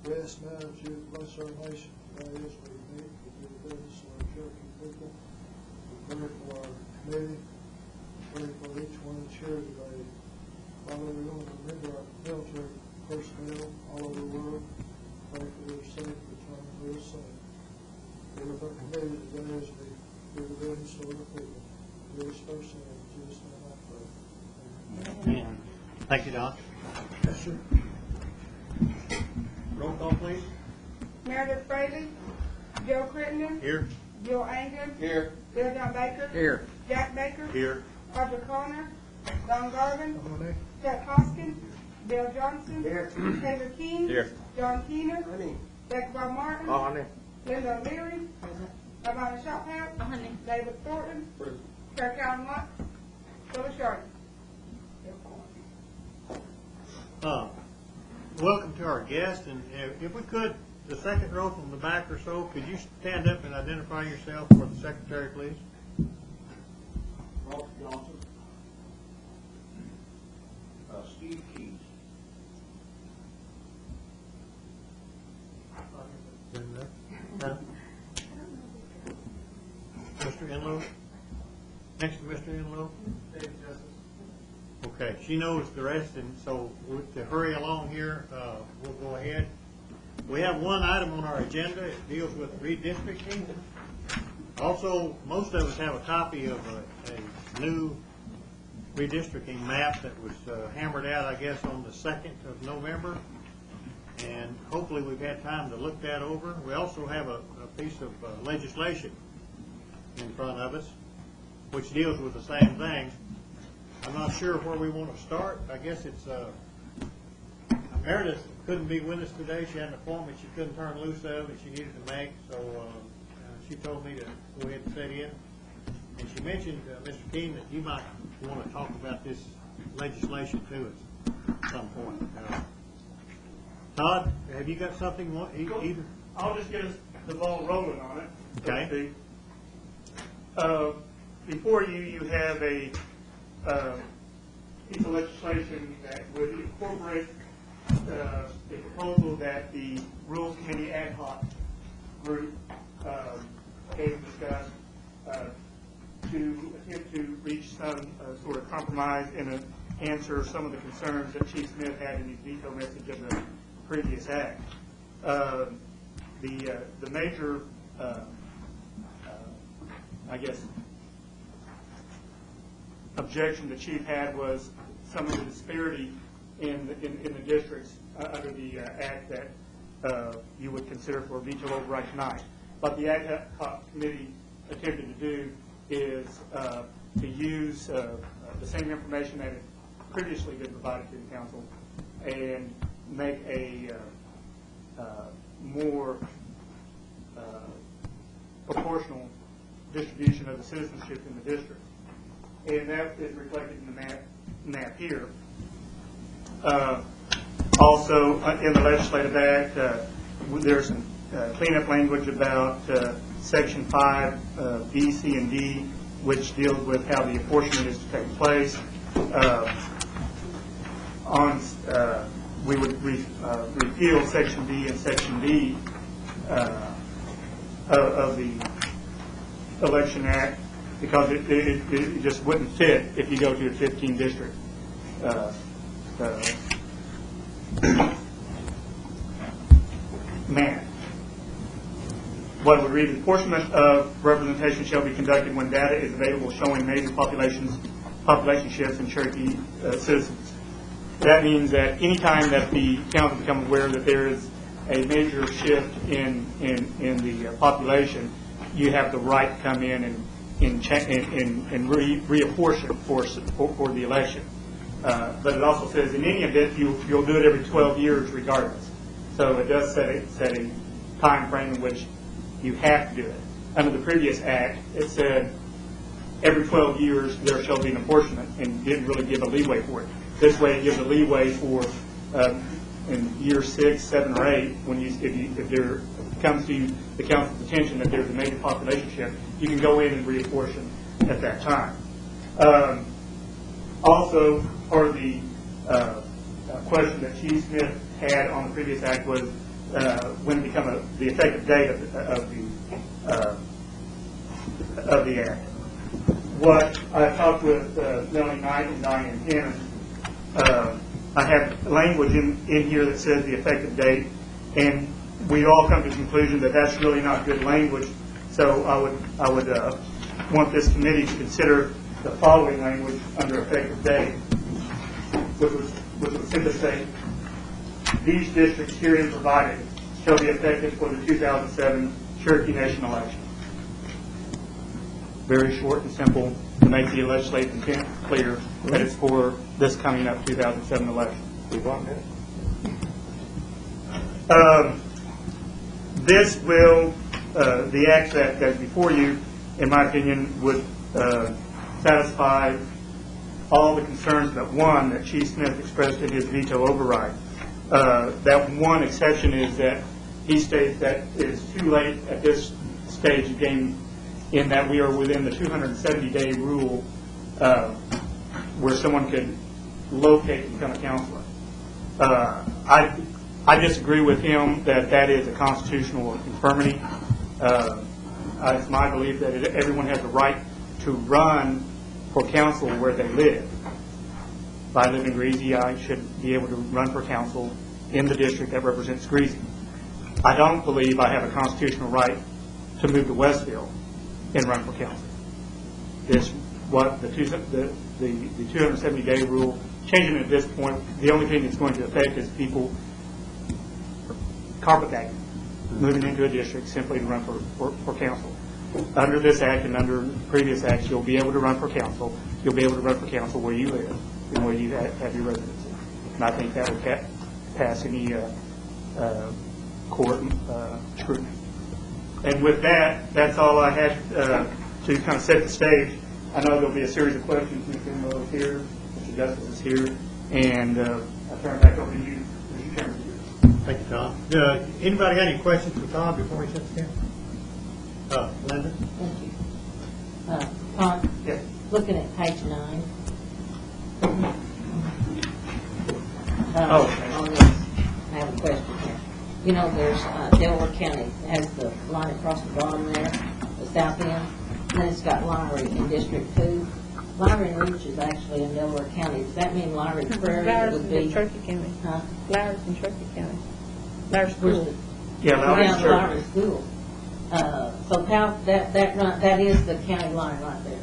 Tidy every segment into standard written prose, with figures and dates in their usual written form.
Rest now that you bless our nation. That is we meet to do the business of our Cherokee people. We pray for our committee. Pray for each one that's here today. Father, we want to remember our military personnel all over the world. Pray for their safe return real soon. Be with our committee today as we do the business of the people. Do this first name in Jesus' name I pray. Amen. Thank you, Don. Yes, sir. Roll call, please. Meredith Fraley. Joe Crittenden. Here. Bill Angren. Here. Bill John Baker. Here. Jack Baker. Here. Roger Connor. Don Garvin. Honey. Chuck Hoskin. Bill Johnson. Here. Taylor King. Here. John Keener. Honey. Becky Bob Martin. Honey. Linda O'Leary. Lavonna Shophouse. David Thornton. Kirk Allen Lott. Phyllis Sharp. Welcome to our guest, and if we could, the second row from the back or so, could you stand up and identify yourself for the secretary, please? Robert Johnson. Steve Keys. Mr. Enlow? Next to Mr. Enlow? Okay, she knows the rest, and so to hurry along here, we'll go ahead. We have one item on our agenda. It deals with redistricting. Also, most of us have a copy of a new redistricting map that was hammered out, I guess, on the 2nd of November. And hopefully we've had time to look that over. We also have a piece of legislation in front of us, which deals with the same thing. I'm not sure where we want to start. I guess it's Meredith couldn't be with us today. She had an appointment she couldn't turn loose of that she needed to make, so she told me to go ahead and sit in. And she mentioned, Mr. Keene, that you might want to talk about this legislation to us at some point. Todd, have you got something either? I'll just get us the ball rolling on it. Okay. Before you, you have a piece of legislation that would incorporate the proposal that the Rules Committee ad hoc group came to discuss to attempt to reach some sort of compromise and answer some of the concerns that Chief Smith had in his veto message of the previous act. The major, I guess, objection the chief had was some of the disparity in the districts under the act that you would consider for a veto override tonight. What the ad hoc committee attempted to do is to use the same information that had previously been provided to the council and make a more proportional distribution of the citizenship in the district. And that is reflected in the map here. Also, in the legislative act, there's some cleanup language about Section 5, B, C, and D, which deals with how the apportionment is to take place. We would repeal Section B and Section D of the Election Act because it just wouldn't fit if you go to a 15 district. What would read: apportionment of representation shall be conducted when data is available showing major population shifts in Cherokee citizens. That means that any time that the council becomes aware that there is a major shift in the population, you have the right to come in and reapportion for the election. But it also says in any event you'll do it every 12 years regardless. So it does set a time frame in which you have to do it. Under the previous act, it said every 12 years there shall be an apportionment and didn't really give a leeway for it. This way it gives a leeway for in year 6, 7, or 8, when if there comes to the council's attention that there's a major population shift, you can go in and reapportion at that time. Also, part of the question that Chief Smith had on the previous act was when it become the effective date of the act. What I talked with Melanie Knight and Diane Hannon, I have language in here that says the effective date, and we all come to the conclusion that that's really not good language. So I would want this committee to consider the following language under effective date, which would simply say, these districts herein provided shall be effective for the 2007 Cherokee Nation election. Very short and simple to make the legislative intent clear that it's for this coming up 2007 election. This will, the act that is before you, in my opinion, would satisfy all the concerns but one that Chief Smith expressed in his veto override. That one exception is that he states that it is too late at this stage of the game in that we are within the 270-day rule where someone could locate and become a counselor. I disagree with him that that is a constitutional infirmity. It's my belief that everyone has a right to run for council where they live. If I live in Greasy, I should be able to run for council in the district that represents Greasy. I don't believe I have a constitutional right to move to Westville and run for council. This, what the 270-day rule, changing it at this point, the only thing it's going to affect is people carpetbagging, moving into a district simply to run for council. Under this act and under previous acts, you'll be able to run for council. You'll be able to run for council where you live and where you have your residency. And I think that would pass any court scrutiny. And with that, that's all I had to kind of set the stage. I know there'll be a series of questions. Mr. Inlow is here, Mr. Justice is here, and I'll turn it back over to you, Mr. Chairman. Thank you, Tom. Anybody got any questions for Tom before we shut the camera? Linda? Thank you. Tom, Yes. looking at page 9. Oh. On this, I have a question here. You know, there's Delaware County has the line across the bottom there, the south end, and then it's got Lowry in District 2. Lowry and Reach is actually in Delaware County. Does that mean Lowry Prairie Lowry's would in be? Cherokee County. Huh? Lowry's in Cherokee County. Lowry's Where's school. the? Yeah, Lowry's Down Cherokee. Lowry School. So how that is the county line right there.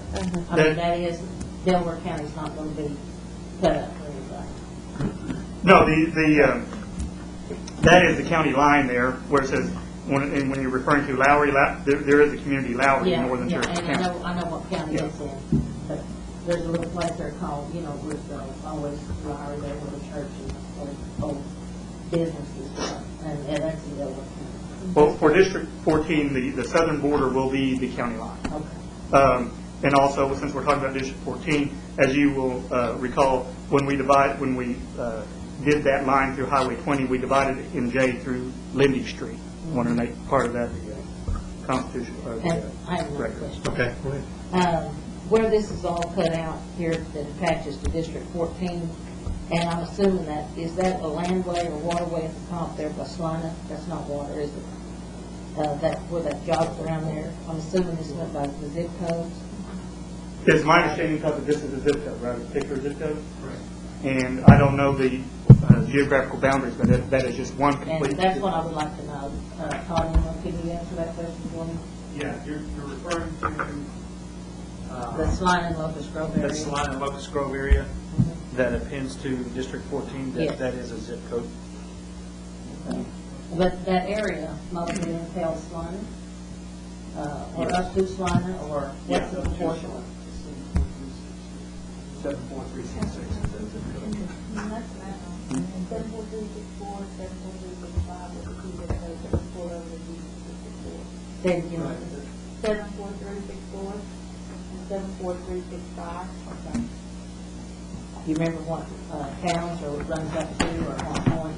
I mean, that is Delaware County's not going to be cut up or anything. No, that is the county line there where it says, when you're referring to Lowry, there is a community Lowry in northern Cherokee and County. I know what county it's in, but there's a little place there called, you know, with always Lowry there with a church and old businesses, and that's in Delaware County. Well, for District 14, the southern border will be the county line. Okay. And also, since we're talking about District 14, as you will recall, when we did that line through Highway 20, we divided it in J through Lindy Street. I want to make part of that Constitution. And I have another record. question. Okay, go ahead. Where this is all cut out here that attaches to District 14, and I'm assuming is that a landway or waterway at the top there by Salina? That's not water, is it? Where that jogs around there? I'm assuming this went by the zip codes? It's my understanding that this is a zip code, right? A particular zip code? Right. And I don't know the geographical boundaries, but that is just one complete. And that's what I would like to know. Todd, can you answer that question for me? Yeah, you're referring to The Salina and Locust Grove area? the Salina and Locust Grove area that appends to District 14. Yes. That is a zip code. Okay. But that area mostly entails Salina, or up to Salina, or what's the proportion? 74366 is the zip code. Say it again. 74364 and 74365. Okay. Do you remember what towns or runs up to or what point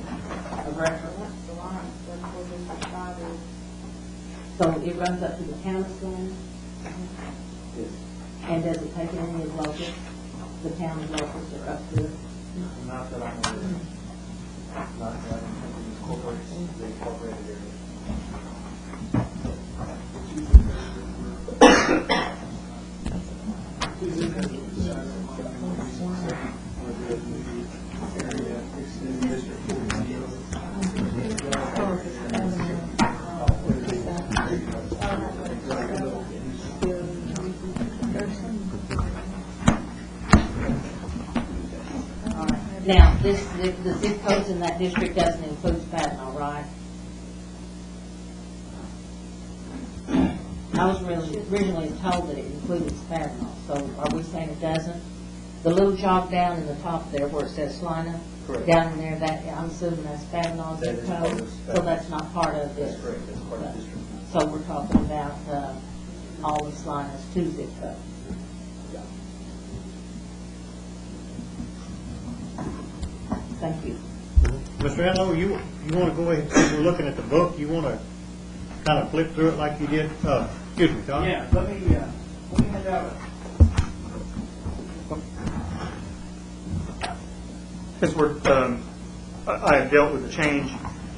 of reference? That's the line, 74365 is. So it runs up to the town of Salina? And does it take any of Locust, the town of Locust, or up to it? Not that I'm aware of. Not that I'm thinking incorporates the incorporated area. Now, the zip codes in that district doesn't include Spatnall, right? I was originally told that it included Spatnall, so are we saying it doesn't? The little jog down in the top there where it says Slina, Correct. down in there, that, I'm assuming that's Spatnall That zip is part code, of so Spatnall. that's not part of this. That's correct, that's part of the district. So we're talking about all of Slina's 2 zip codes. Thank you. Mr. Allo, you want to go ahead, since we're looking at the book, you want to kind of flip through it like you did, excuse me, Tom? Yeah, let me hand out Since I have dealt with the change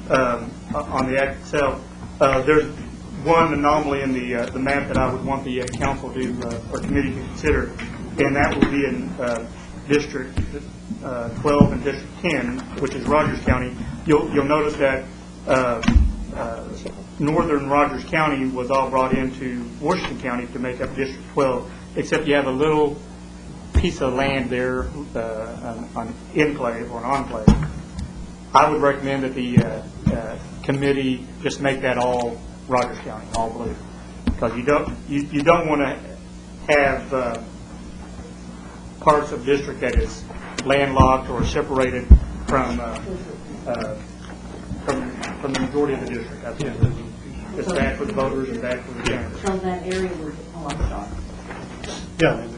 on the act itself, there's one anomaly in the map that I would want the council to, or committee to consider, and that would be in District 12 and District 10, which is Rogers County. You'll notice that northern Rogers County was all brought into Washington County to make up District 12, except you have a little piece of land there, an enclave or an enclave. I would recommend that the committee just make that all Rogers County, all blue, because you don't want to have parts of district that is landlocked or separated from the majority of the district. I think it's bad for the voters and bad for the candidates. So that area would, oh, I'm sorry. Yeah.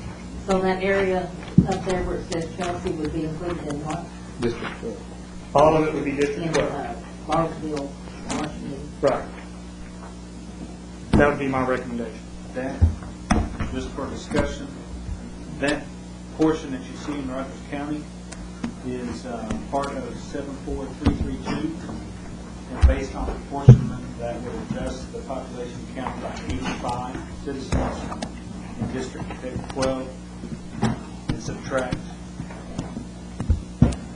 So that area up there where it says Cherokee would be included in what? District 12. All of it would be District In 12. Clarksville, Washington. Right. That would be my recommendation. That, just for discussion, that portion that you see in Rogers County is part of 74332, and based on apportionment, that would adjust the population count by 85 citizens in District 12 and subtract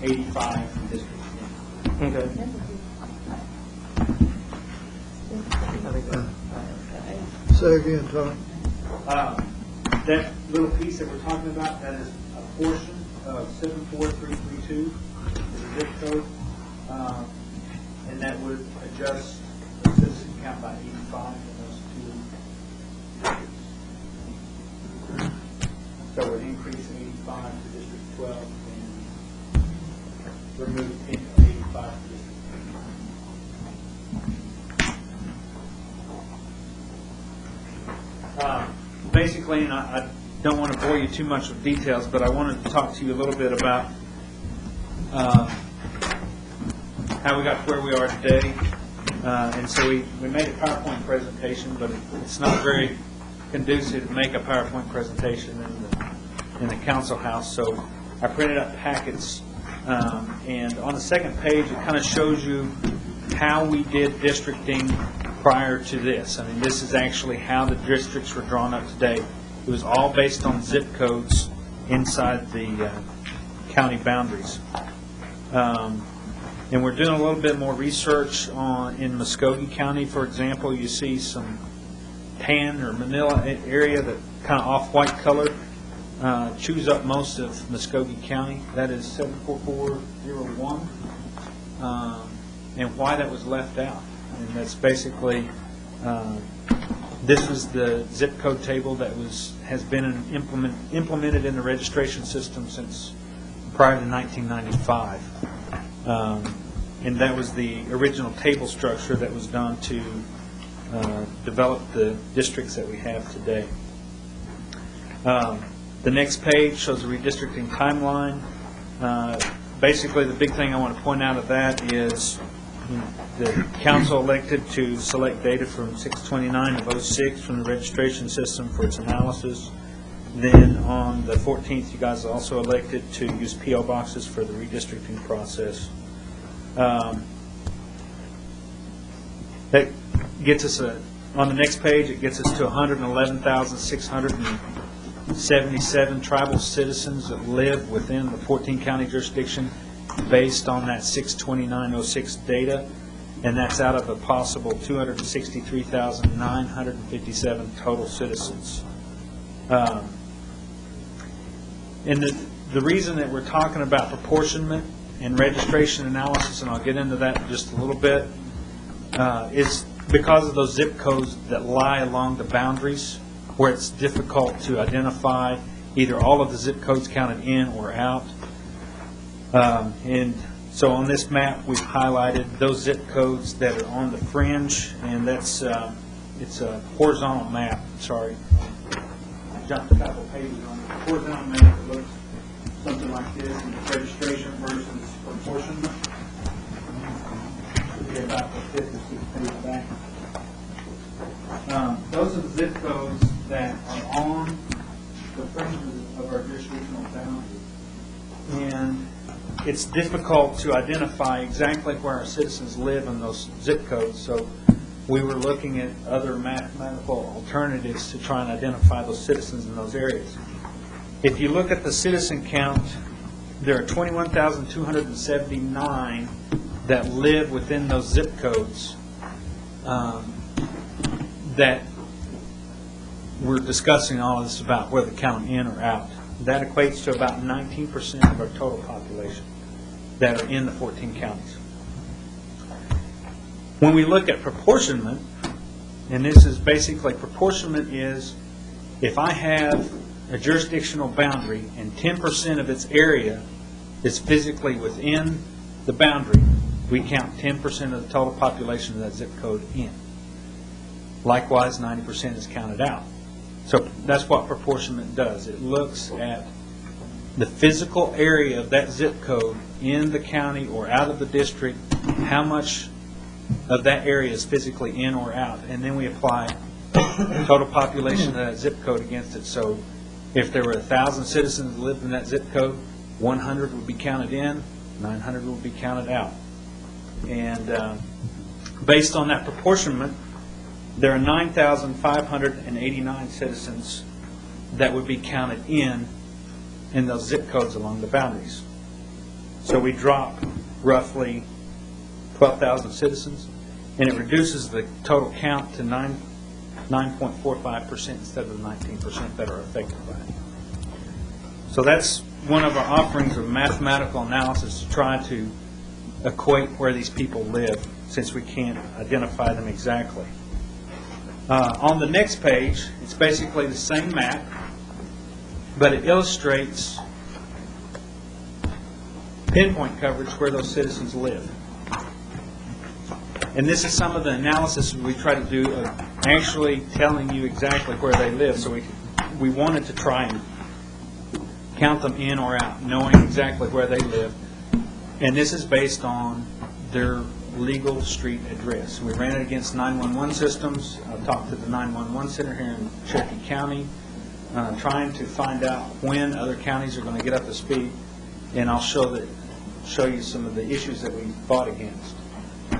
85 from District 10. Okay. Say again, Tom. That little piece that we're talking about, that is a portion of 74332, is a zip code, and that would adjust the citizen count by 85 in those 2 districts. So it would increase 85 to District 12 and remove 85 to District 10. Basically, and I don't want to bore you too much with details, but I wanted to talk to you a little bit about how we got to where we are today. And so we made a PowerPoint presentation, but it's not very conducive to make a PowerPoint presentation in the council house. So I printed up packets, and on the second page, it kind of shows you how we did districting prior to this. I mean, this is actually how the districts were drawn up today. It was all based on zip codes inside the county boundaries. And we're doing a little bit more research in Muskogee County, for example. You see some tan or manila area, that kind of off-white color, chews up most of Muskogee County. That is 74401. And why that was left out. And that's basically, this was the zip code table that has been implemented in the registration system since prior to 1995. And that was the original table structure that was done to develop the districts that we have today. The next page shows the redistricting timeline. Basically, the big thing I want to point out of that is the council elected to select data from 6/29 of 06 from the registration system for its analysis. Then on the 14th, you guys also elected to use P.O. boxes for the redistricting process. That gets us on the next page, it gets us to 111,677 tribal citizens that live within the 14-county jurisdiction based on that 62906 data, and that's out of a possible 263,957 total citizens. And the reason that we're talking about proportionment and registration analysis, and I'll get into that in just a little bit, is because of those zip codes that lie along the boundaries where it's difficult to identify either all of the zip codes counted in or out. And so on this map, we've highlighted those zip codes that are on the fringe, and that's it's a horizontal map. Sorry, I jumped a couple pages on it. Horizontal map that looks something like this, and registration versus proportionment. Should be about the 5th or 6th page back. Those are the zip codes that are on the fringes of our jurisdictional boundary, and it's difficult to identify exactly where our citizens live in those zip codes, so we were looking at other mathematical alternatives to try and identify those citizens in those areas. If you look at the citizen count, there are 21,279 that live within those zip codes that we're discussing all of this about, whether to count in or out. That equates to about 19% of our total population that are in the 14 counties. When we look at proportionment, and this is basically, proportionment is if I have a jurisdictional boundary and 10% of its area is physically within the boundary, we count 10% of the total population of that zip code in. Likewise, 90% is counted out. So that's what proportionment does. It looks at the physical area of that zip code in the county or out of the district, how much of that area is physically in or out, and then we apply the total population of that zip code against it. So if there were 1,000 citizens that lived in that zip code, 100 would be counted in, 900 would be counted out. And based on that proportionment, there are 9,589 citizens that would be counted in those zip codes along the boundaries. So we drop roughly 12,000 citizens, and it reduces the total count to 9.45% instead of the 19% that are affected by it. So that's one of our offerings of mathematical analysis to try to equate where these people live, since we can't identify them exactly. On the next page, it's basically the same map, but it illustrates pinpoint coverage where those citizens live. And this is some of the analysis we try to do of actually telling you exactly where they live. So we wanted to try and count them in or out, knowing exactly where they live. And this is based on their legal street address. We ran it against 911 systems. I've talked to the 911 center here in Cherokee County, trying to find out when other counties are going to get up to speed, and I'll show you some of the issues that we fought against.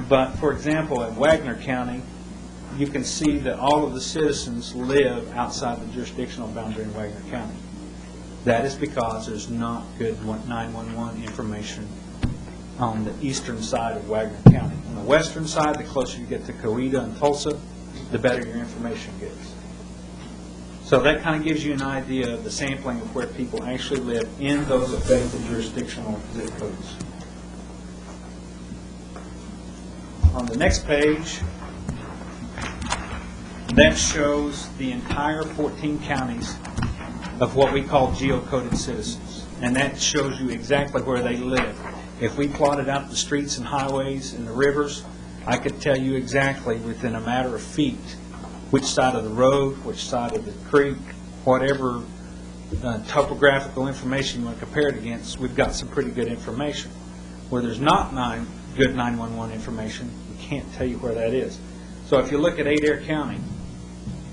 But for example, in Wagner County, you can see that all of the citizens live outside the jurisdictional boundary in Wagner County. That is because there's not good 911 information on the eastern side of Wagner County. On the western side, the closer you get to Coweta and Tulsa, the better your information gets. So that kind of gives you an idea of the sampling of where people actually live in those affected jurisdictional zip codes. On the next page, that shows the entire 14 counties of what we call geocoded citizens. And that shows you exactly where they live. If we plotted out the streets and highways and the rivers, I could tell you exactly within a matter of feet which side of the road, which side of the creek, whatever topographical information you want to compare it against, we've got some pretty good information. Where there's not good 911 information, we can't tell you where that is. So if you look at Adair County,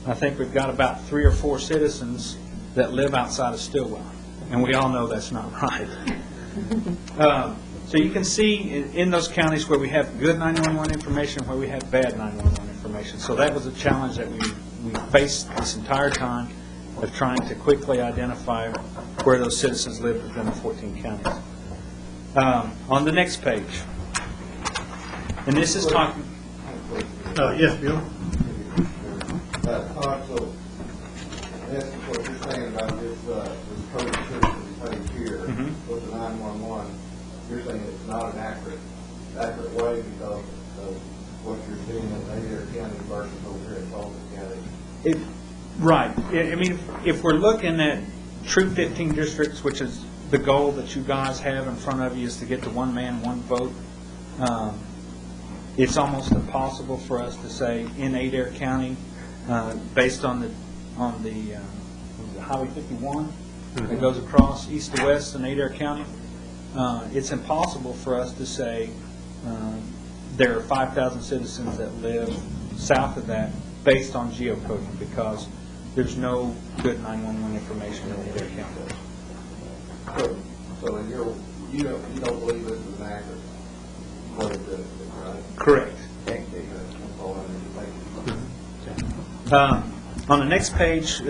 I think we've got about 3 or 4 citizens that live outside of Stillwell, and we all know that's not right. So you can see in those counties where we have good 911 information, where we have bad 911 information. So that was a challenge that we faced this entire time of trying to quickly identify where those citizens live within the 14 counties. On the next page, and this is talking. Yes, Bill? Todd, so in essence, what you're saying about this code of citizens page here with the 911, you're saying it's not an accurate way because of what you're seeing in Adair County versus over here in Fulton County. Right. I mean, if we're looking at true 15 districts, which is the goal that you guys have in front of you, is to get to one man, one vote. It's almost impossible for us to say in Adair County, based on the Highway 51 that goes across east to west in Adair County. It's impossible for us to say there are 5,000 citizens that live south of that based on geocoding, because there's no good 911 information in Adair County. So in your, you don't believe this is an accurate way of doing it, right? Correct. That's all I need to make. On the next page,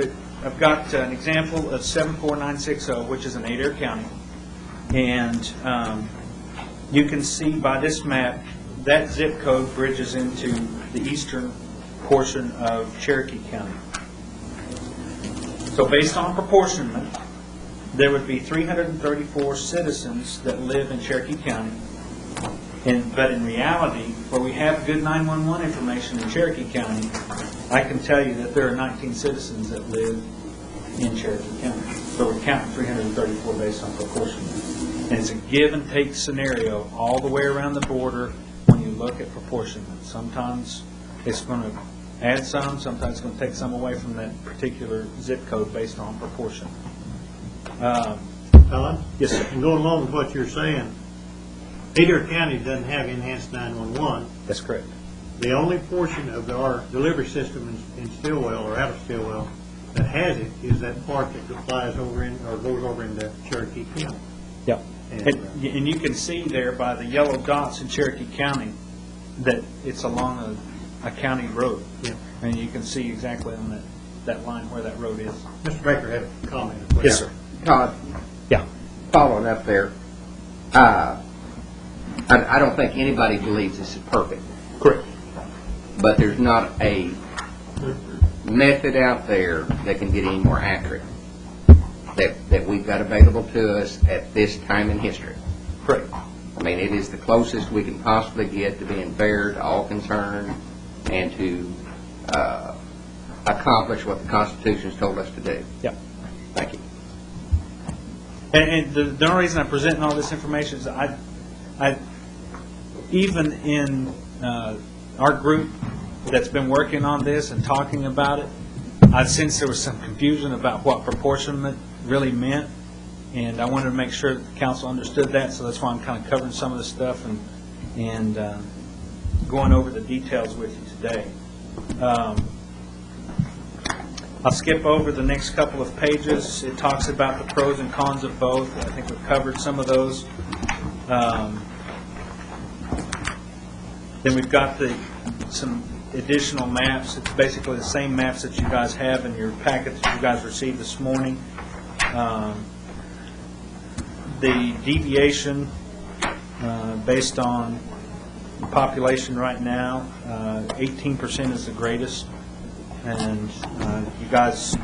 I've got an example of 74960, which is in Adair County. And you can see by this map, that zip code bridges into the eastern portion of Cherokee County. So based on proportionment, there would be 334 citizens that live in Cherokee County. But in reality, where we have good 911 information in Cherokee County, I can tell you that there are 19 citizens that live in Cherokee County. So we're counting 334 based on proportionment. And it's a give and take scenario all the way around the border when you look at proportionment. Sometimes it's going to add some, sometimes it's going to take some away from that particular zip code based on proportion. Alan? Yes, sir. And going along with what you're saying, Adair County doesn't have enhanced 911. That's correct. The only portion of our delivery system in Stillwell or out of Stillwell that has it is that part that flies over in or goes over into Cherokee County. Yep. And, And you can see there by the yellow dots in Cherokee County that it's along a county road. Yeah. And you can see exactly on that line where that road is. Mr. Baker had a comment. Yes, sir. Todd, Yeah. following up there, I don't think anybody believes this is perfect, Correct. but there's not a method out there that can get any more accurate that we've got available to us at this time in history. Correct. I mean, it is the closest we can possibly get to being fair to all concerned and to accomplish what the Constitution has told us to do. Yep. Thank you. And the only reason I'm presenting all this information is I even in our group that's been working on this and talking about it, I sensed there was some confusion about what proportionment really meant, and I wanted to make sure that the council understood that, so that's why I'm kind of covering some of the stuff and going over the details with you today. I'll skip over the next couple of pages. It talks about the pros and cons of both. I think we've covered some of those. Then we've got some additional maps. It's basically the same maps that you guys have in your packet that you guys received this morning. The deviation based on population right now, 18% is the greatest. And you guys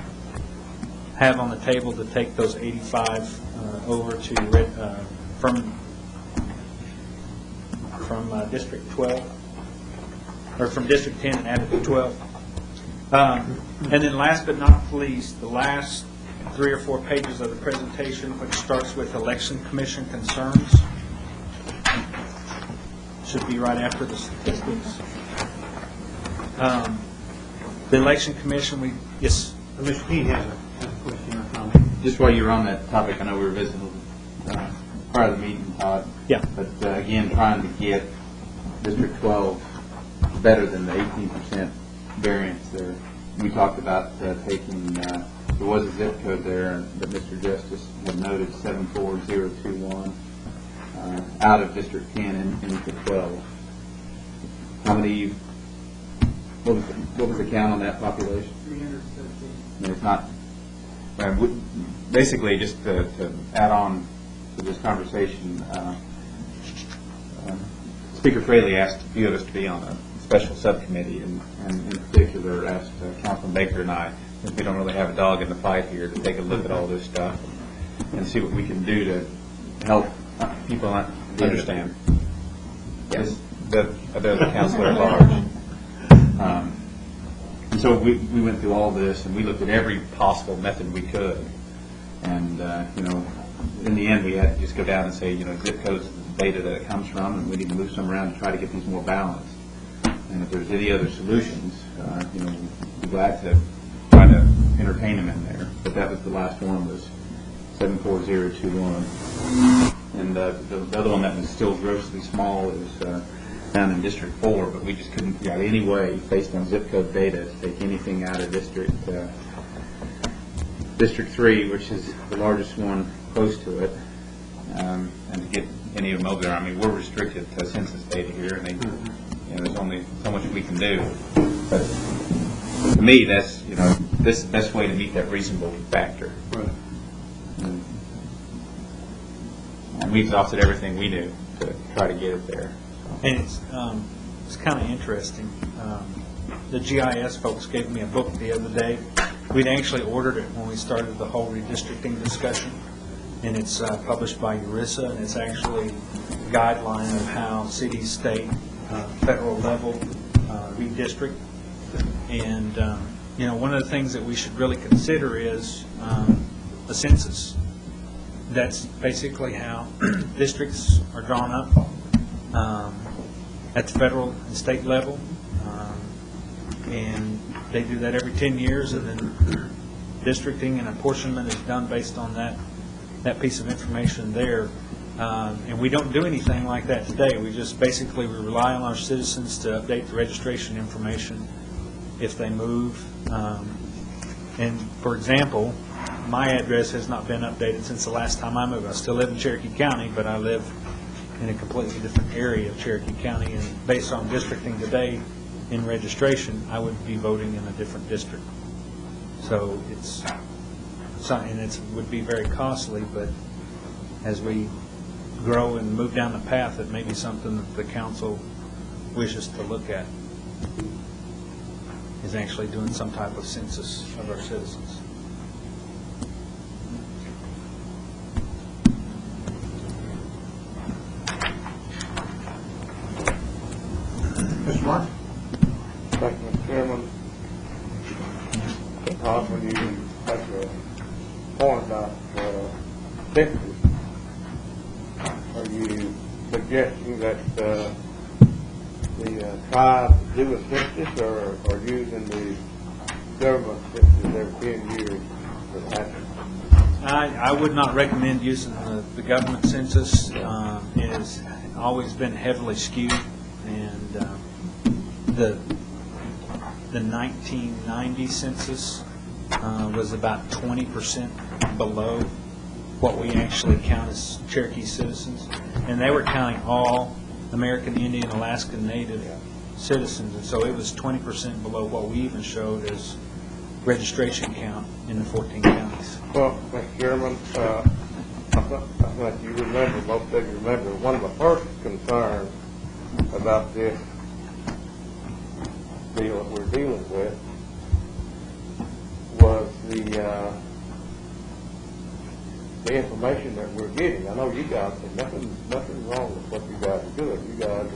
have on the table to take those 85 over to from District 12, or from District 10 and add it to 12. And then last but not least, the last 3 or 4 pages of the presentation, which starts with Election Commission concerns, should be right after the statistics. The Election Commission, yes. Mr. Keene has a question or comment. Just while you're on that topic, I know we were visiting prior to the meeting, Todd. Yeah. But again, trying to get District 12 better than the 18% variance there. We talked about taking, there was a zip code there that Mr. Justice had noted, 74021. out of District 10 and into 12. How many, what was the count on that population? 317. And it's not, basically, just to add on to this conversation, Speaker Fraley asked a few of us to be on a special subcommittee, and in particular asked Councilman Baker and I, since we don't really have a dog in the fight here, to take a look at all this stuff and see what we can do to help people understand. Yes, the counselor at large. And so we went through all this, and we looked at every possible method we could. And, in the end, we had to just go down and say, zip codes, the data that it comes from, and we need to move some around to try to get these more balanced. And if there's any other solutions, we'd be glad to try to entertain them in there. But that was the last one, was 74021. And the other one that was still grossly small is down in District 4, but we just couldn't figure out any way, based on zip code data, to take anything out of District 3, which is the largest one close to it, and to get any of them over there. I mean, we're restricted to census data here, and there's only so much we can do. But to me, that's this is the best way to meet that reasonable factor. Right. And we exhausted everything we knew to try to get it there. And it's kind of interesting. The GIS folks gave me a book the other day. We'd actually ordered it when we started the whole redistricting discussion, and it's published by ERISA, and it's actually a guideline of how cities, state, federal level redistrict. And one of the things that we should really consider is a census. That's basically how districts are drawn up at the federal and state level, and they do that every 10 years, and then districting and apportionment is done based on that piece of information there. And we don't do anything like that today. We just basically rely on our citizens to update the registration information if they move. And for example, my address has not been updated since the last time I moved. I still live in Cherokee County, but I live in a completely different area of Cherokee County. And based on districting today in registration, I would be voting in a different district. So it's something that would be very costly, but as we grow and move down the path, it may be something that the council wishes to look at, is actually doing some type of census of our citizens. Mr. Martin? Thank you, Mr. Chairman. When you make a point about census, are you suggesting that the tribe do a census, or using the government census every 10 years for that? I would not recommend using the government census. It has always been heavily skewed, and the 1990 census was about 20% below what we actually count as Cherokee citizens, and they were counting all American Indian, Alaskan Native citizens, and so it was 20% below what we even showed as registration count in the 14 counties. Well, Mr. Chairman, I think you remember, most of you remember, one of the first concerns about this deal that we're dealing with was the information that we're getting. I know you guys, nothing wrong with what you guys are doing. You guys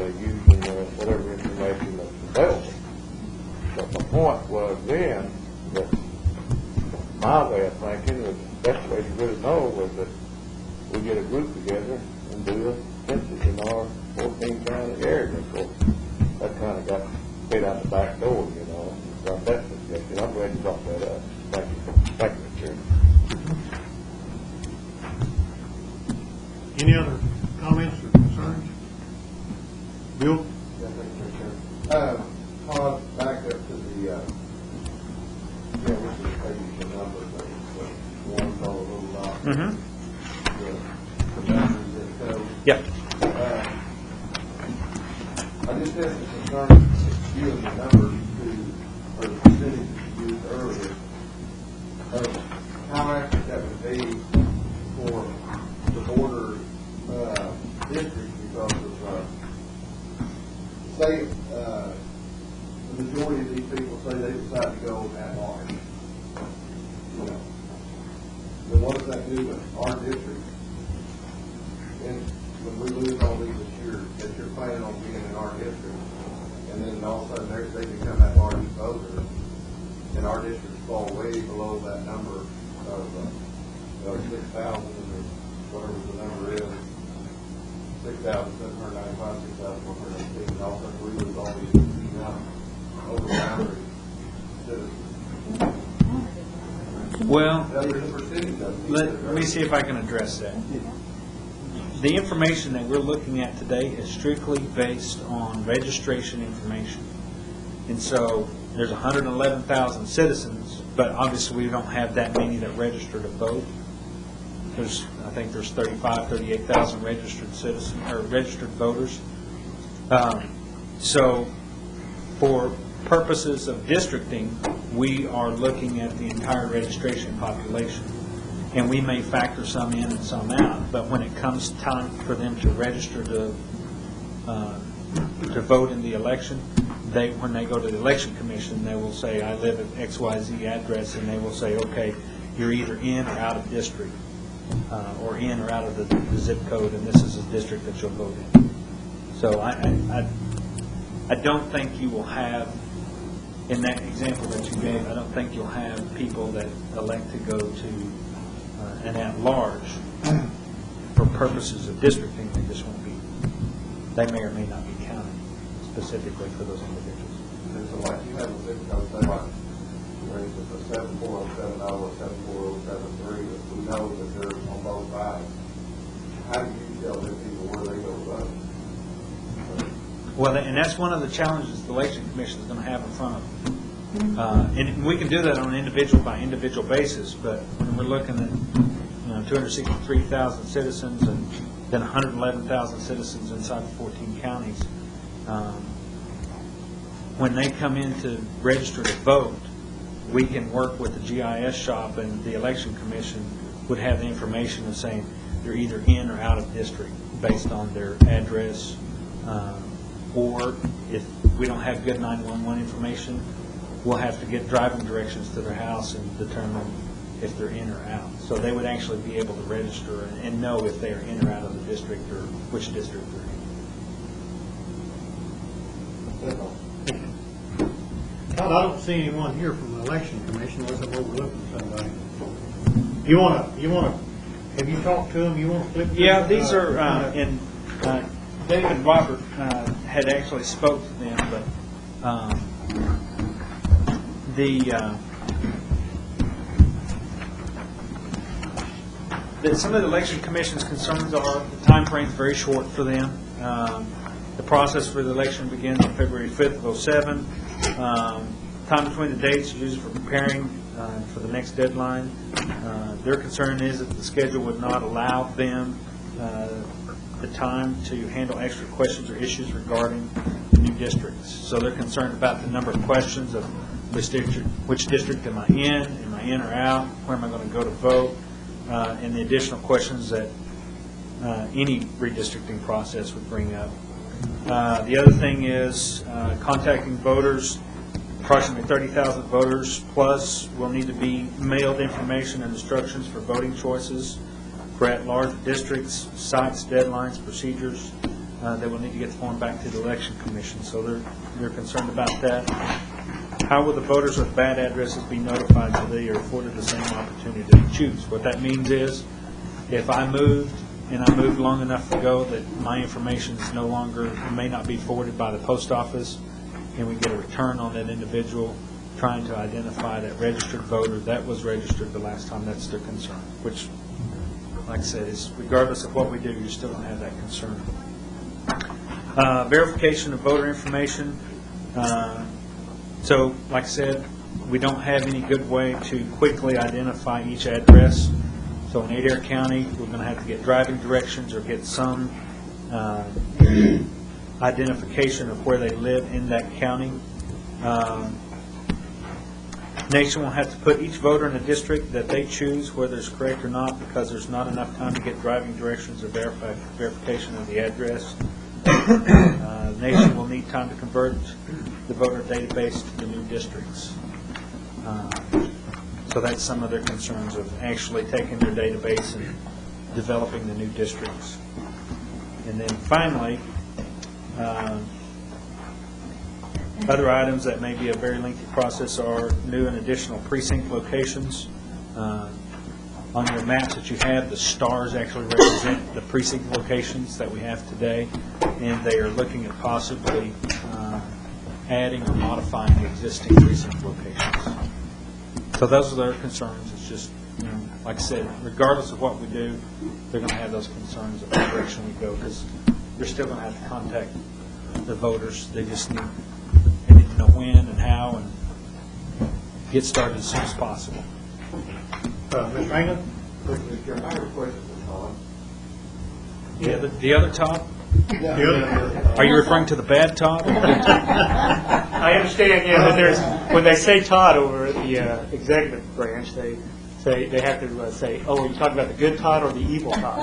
are using whatever information that's available. But the point was then that my way of thinking was the best way to really know was that we get a group together and do a census in our 14 county area. Of course, that kind of got paid out the back door, So that's the suggestion. I'm glad you brought that up. Thank you. Thank you, Mr. Chairman. Any other comments or concerns? Bill? Yeah, thank you, Mr. Chairman. Back up to the, which is the number, but one called a little lot. The numbers Yeah. I just have some concern using the numbers or the percentage you used earlier of how accurate that would be for the border district because of, say, the majority of these people say they decide to go at large. You know, then what does that do with our district? And when we lose all these that you're planning on being in our district, and then all of a sudden they become that large voter, and our districts fall way below that number of 6,000 or whatever the number is, 6,795, 6,118, and all of a sudden we lose all these over boundary citizens. Well, There's a percentage of them. let me see if I can address that. The information that we're looking at today is strictly based on registration information. And so there's 111,000 citizens, but obviously we don't have that many that register to vote. I think there's 38,000 registered citizens or registered voters. So for purposes of districting, we are looking at the entire registration population. And we may factor some in and some out, but when it comes time for them to register to vote in the election, when they go to the election commission, they will say, I live at XYZ address, and they will say, okay, you're either in or out of district, or in or out of the zip code, and this is a district that you'll vote in. So I don't think you will have, in that example that you gave, I don't think you'll have people that elect to go to and at large, for purposes of districting, they just won't be, they may or may not be counted specifically for those individuals. And so like you have a zip code, say like, where it's a 74070 or 74073, that we know that they're on both sides. How do you tell them people where they go vote? Well, and that's one of the challenges the election commission is going to have in front of them. And we can do that on an individual by individual basis, but when we're looking at 263,000 citizens and then 111,000 citizens inside the 14 counties, when they come in to register to vote, we can work with the GIS shop, and the election commission would have the information of saying they're either in or out of district based on their address, or if we don't have good 911 information, we'll have to get driving directions to their house and determine if they're in or out. So they would actually be able to register and know if they're in or out of the district or which district they're in. Todd, I don't see anyone here from the election commission unless I'm overlooking somebody. You want to, have you talked to them? You want to flip? Yeah, these are, and David and Robert had actually spoke to them, but some of the election commission's concerns are the time frame's very short for them. The process for the election begins on February 5th of 2007. Time between the dates is used for preparing for the next deadline. Their concern is that the schedule would not allow them the time to handle extra questions or issues regarding the new districts. So they're concerned about the number of questions of which district am I in or out, where am I going to go to vote, and the additional questions that any redistricting process would bring up. The other thing is contacting voters. Approximately 30,000 voters plus will need to be mailed information and instructions for voting choices for at-large districts, sites, deadlines, procedures. They will need to get the form back to the election commission, so they're concerned about that. How will the voters with bad addresses be notified so they are afforded the same opportunity to choose? What that means is, if I moved and I moved long enough ago that my information is no longer, may not be forwarded by the post office, and we get a return on that individual trying to identify that registered voter that was registered the last time, that's their concern, which, like I said, is regardless of what we do, you still don't have that concern. Verification of voter information. So, like I said, we don't have any good way to quickly identify each address. So in Adair County, we're going to have to get driving directions or get some identification of where they live in that county. Nation will have to put each voter in a district that they choose, whether it's correct or not, because there's not enough time to get driving directions or verification of the address. Nation will need time to convert the voter database to the new districts. So that's some of their concerns of actually taking their database and developing the new districts. And then finally, other items that may be a very lengthy process are new and additional precinct locations. On your maps that you have, the stars actually represent the precinct locations that we have today, and they are looking at possibly adding or modifying existing precinct locations. So those are their concerns. It's just, like I said, regardless of what we do, they're going to have those concerns of the direction we go, because you're still going to have to contact the voters. They just need to know when and how and get started as soon as possible. Ms. Raymond? I have a question for Todd. Yeah, the other Todd? The Are you referring to the bad Todd? I understand, that there's, when they say Todd over at the executive branch, they have to say, oh, are you talking about the good Todd or the evil Todd?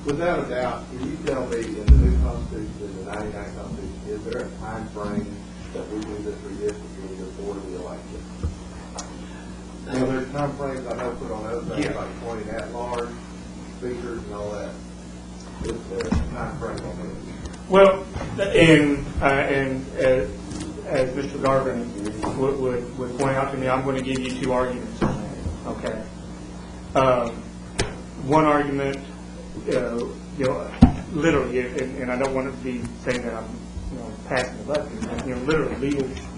Without a doubt, can you tell me in the new Constitution, in the 99 Constitution, is there a time frame that we do this redistricting before the election? There's time frames I know put on other things like appointing at large, speakers and all that. Is there a time frame on this? Well, and as Mr. Garvin would point out to me, I'm going to give you two arguments on that. Okay. One argument, literally, and I don't want to be saying that I'm, passing the buck. Literally,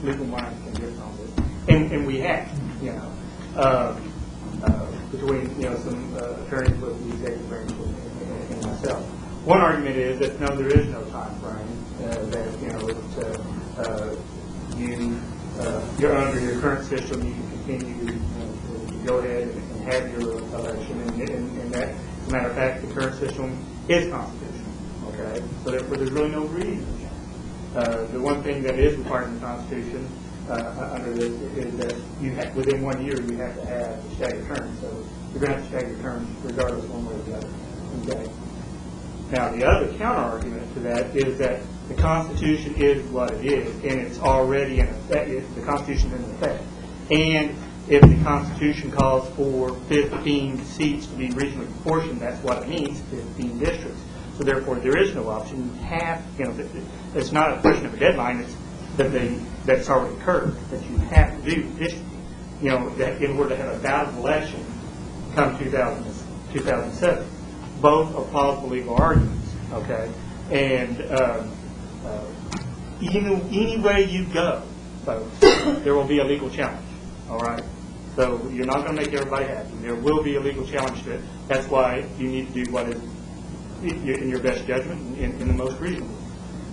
legal minds can differ on this, and we have, between some attorneys with the executive branch and myself. One argument is that no, there is no time frame. That you're under your current system, you can continue to go ahead and have your election, and that, as a matter of fact, the current system is constitutional. Okay, so therefore, there's really no reason. The one thing that is required in the Constitution under this is that you have, within 1 year you have to have a staggered term. So you're going to have to stagger terms regardless one way or the other. Okay. Now the other counter argument to that is that the Constitution is what it is, and it's already in effect. The Constitution is in effect, and if the Constitution calls for 15 seats to be regionally proportioned, that's what it means, 15 districts. So therefore, there is no option. You have, it's not a question of a deadline. It's that's already occurred. That you have to do districting. That in order to have a valid election come 2007, both are plausible legal arguments. Okay, and any way you go, folks, there will be a legal challenge. All right. So you're not going to make everybody happy. There will be a legal challenge to it. That's why you need to do what is in your best judgment, in the most reasonable.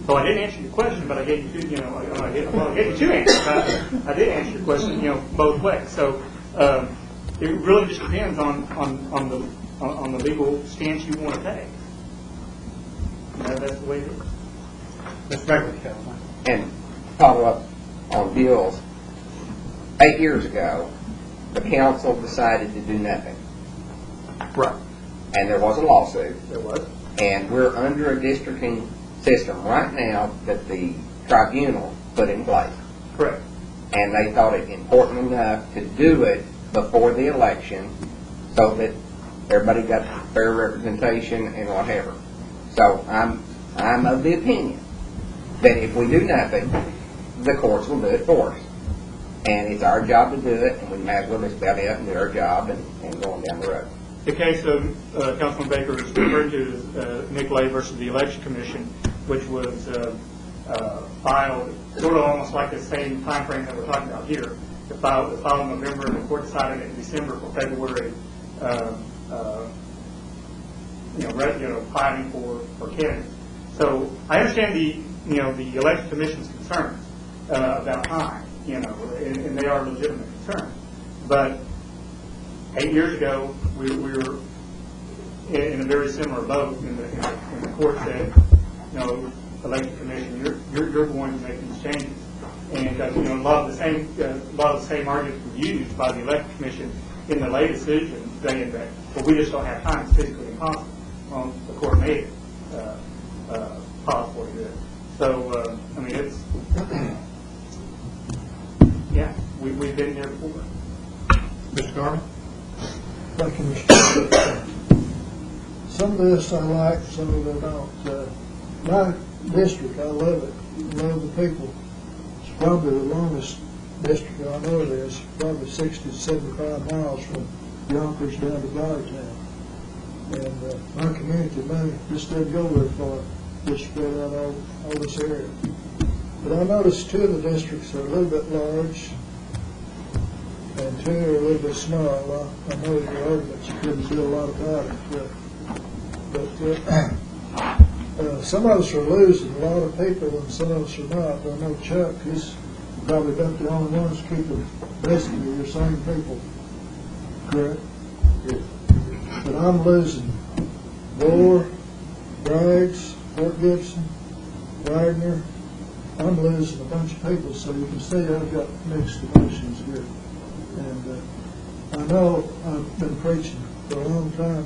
So I didn't answer your question, but I gave you two. I gave you two answers. I did answer your question, both ways. So it really just depends on the legal stance you want to take. That's the way it is. Ms. Beverly. And follow up on Bill's, 8 years ago, the council decided to do nothing. Right. And there was a lawsuit. There was. And we're under a districting system right now that the tribunal put in place. Correct. And they thought it important enough to do it before the election so that everybody got fair representation and whatever. So I'm of the opinion that if we do nothing, the courts will do it for us. And it's our job to do it, and we might as well just belly up and do our job and go on down the road. The case of Councilman Baker is referred to as Nicolay versus the Election Commission, which was filed sort of almost like the same time frame that we're talking about here. The file in November, and the court decided in December for February, filing for candidates. So I understand the Election Commission's concerns about time, and they are legitimate concerns. But 8 years ago, we were in a very similar boat, and the court said, elected commission, you're going to make these changes. And a lot of the same arguments were used by the elected commission in the late decision, saying that, well, we just don't have time, it's physically impossible. The court made it possible to do it. So, it's, yeah, we've been there before. Mr. Garman? Thank you, Mr. Chairman. Some of this I like, some of it I don't. My district, I love it, love the people. It's probably the longest district I know it is, probably 60 to 75 miles from Yonkers down to Boyertown. And my community money just doesn't go very far, just spread out all this area. But I noticed two of the districts are a little bit large, and two are a little bit small. Well, I know your arguments, you couldn't do a lot about it, but some of us are losing a lot of people, and some of us are not. I know Chuck, he's probably about the only ones keeping basically your same people, correct? Yes. But I'm losing Bohr, Braggs, Fort Gibson, Wagner. I'm losing a bunch of people, so you can see I've got mixed emotions here. And I know I've been preaching for a long time,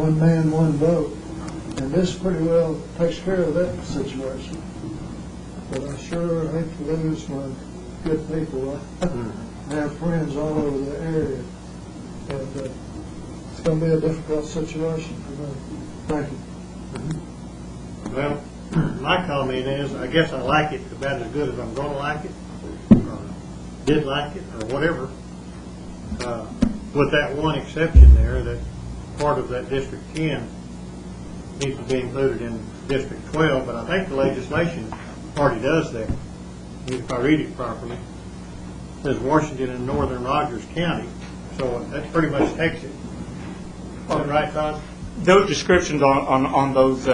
one man, one vote, and this pretty well takes care of that situation. But I sure hate to lose my good people. I have friends all over the area, and it's going to be a difficult situation for me. Thank you. Well, my comment is, I guess I like it about as good as I'm going to like it, or did like it, or whatever. With that one exception there, that part of that District 10 needs to be included in District 12, but I think the legislation already does that. If I read it properly, it says Washington and Northern Rogers County, so that pretty much takes it. Is that right, Todd? Those descriptions on those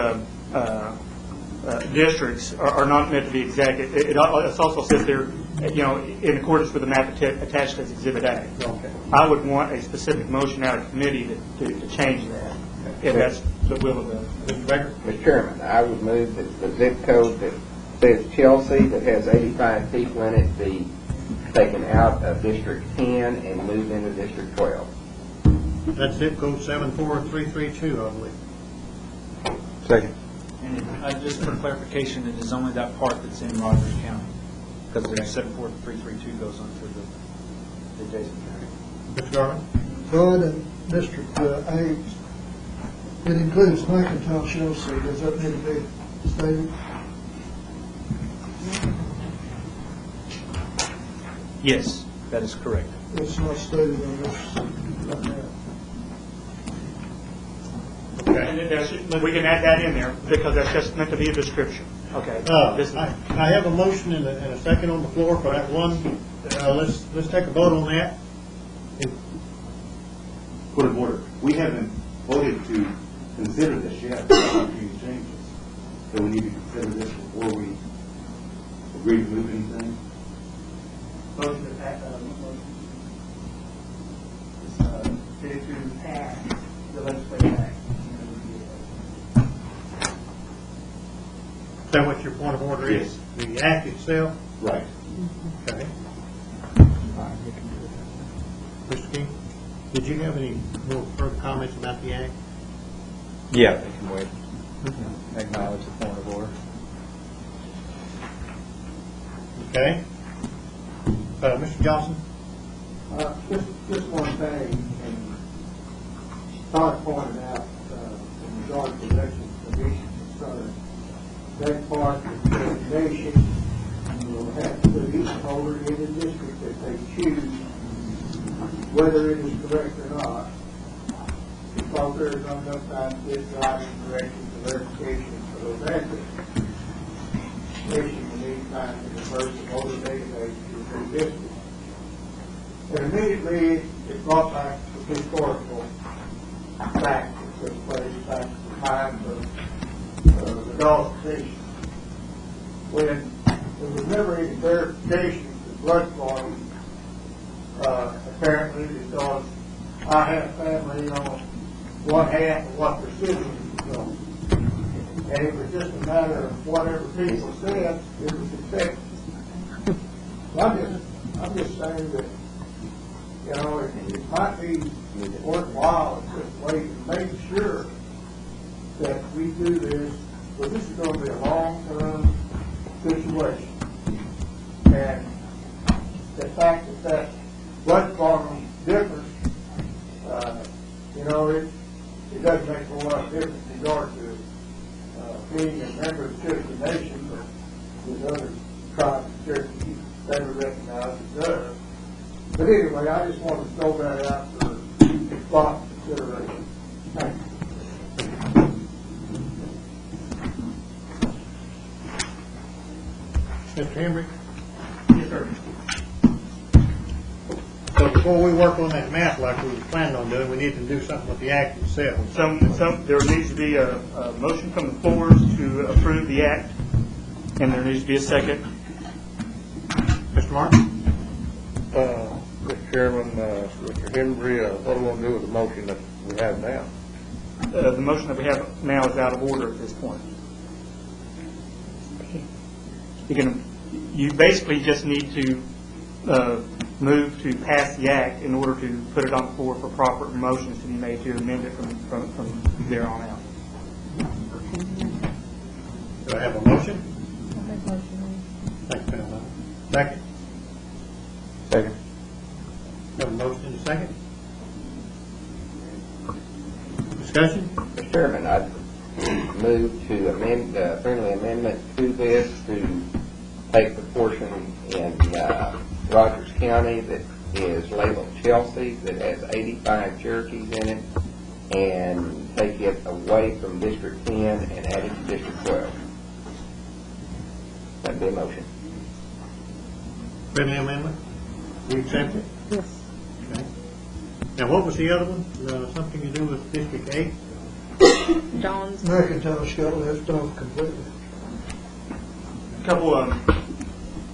districts are not meant to be exact. It also says they're, in accordance with the map attached as Exhibit A. Okay. I would want a specific motion out of committee to change that, if that's the will of the Mr. Baker. Mr. Chairman, I would move that the zip code that says Chelsea, that has 85 people in it, be taken out of District 10 and moved into District 12. That's zip code 74332, I believe. Second. And just for clarification, it is only that part that's in Rogers County, because the 74332 goes on through the adjacent county. Mr. Garland? Todd, in District 8, it includes McIntosh also. Does that need to be stated? Yes, that is correct. It's not stated on this right now. Okay. We can add that in there, because that's just meant to be a description. Okay. I have a motion and a second on the floor for that one. Let's take a vote on that. Point of order. We haven't voted to consider this yet. These changes, so we need to consider this before we agree to move anything. Motion to pass, to pass the legislative act. Is that what your point of order is? Yes. The act itself? Right. Okay. Mr. King, did you have any more further comments about the act? Yeah, they can wait. Acknowledge the point of order. Okay. Mr. Johnson? Just one thing, and Todd pointed out in regard to the election commission concern, that part of the designation will have to put each holder in the district that they choose, whether it is correct or not. Because there is not enough time to get driving corrections and verifications for those answers. Commission will need time to convert the voter database to a district. And immediately it brought back the historical fact that took place back to the time of the Dawes decision, when there was never any verification of blood clotting, apparently because I have family on one half of what the city is on. And it was just a matter of whatever people said, it was accepted. I'm just saying that, you know, it might be worthwhile at this way to make sure that we do this, but this is going to be a long-term situation. And the fact that blood farming difference, you know, it doesn't make a lot of difference in regard to being a member of the Cherokee Nation, but with other tribes of Cherokee, they would recognize it does. But anyway, I just wanted to throw that out for thought and consideration. Thank you. Mr. Henry? Yes, sir. So before we work on that map like we were planning on doing, we need to do something with the act itself. There needs to be a motion from the floor to approve the act, and there needs to be a second. Mr. Martin? Mr. Chairman, Mr. Henry, what do we want to do with the motion that we have now? The motion that we have now is out of order at this point. You basically just need to move to pass the act in order to put it on the floor for proper motions to be made to amend it from there on out. Do I have a motion? Thank you, Mr. Second? Second. Have a motion and a second? Discussion? Mr. Chairman, I'd move to amend, friendly amendment to this to take the portion in Rogers County that is labeled Chelsea, that has 85 Cherokees in it, and take it away from District 10 and add it to District 12. That'd be a motion. Friendly amendment? You accept it? Yes. Okay. Now, what was the other one? Something to do with District 8? John's. McIntosh got left off completely. A couple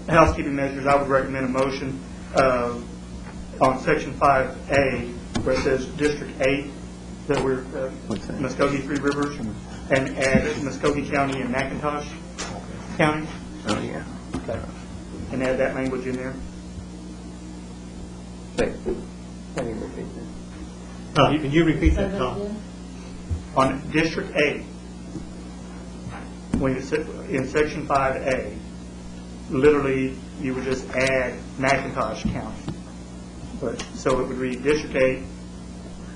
housekeeping measures. I would recommend a motion on Section 5A where it says District 8, that we're Muskogee, Three Rivers, and add Muskogee County and McIntosh County. Oh, yeah. Okay. And add that language in there. Can you repeat that? Oh, can you repeat that, Tom? On District 8, when it's in Section 5A, literally you would just add McIntosh County. But, so it would read District 8,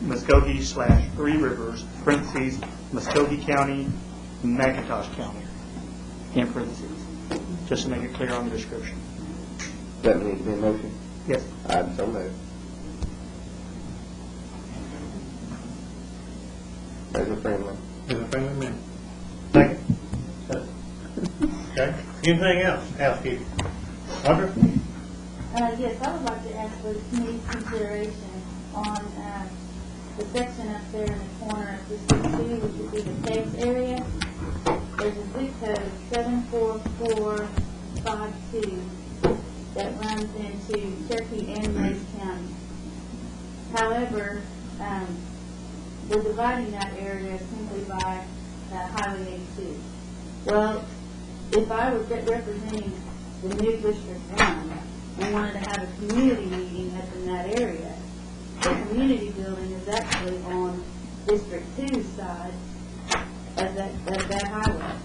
Muskogee / Three Rivers, parentheses, Muskogee County, McIntosh County, in parentheses, just to make it clear on the description. Does that need to be a motion? Yes. I'd so move. As a friendly. As a friendly amendment. Second? Okay. Anything else, housekeeping? Audra? Yes, I would like to ask for the committee's consideration on the section up there in the corner of District 2, which would be the Caves area. There's a zip code 74452 that runs into Cherokee and Mays County. However, we're dividing that area simply by Highway 82. Well, if I was representing the new District 1 and wanted to have a community meeting up in that area, the community building is actually on District 2's side of that highway.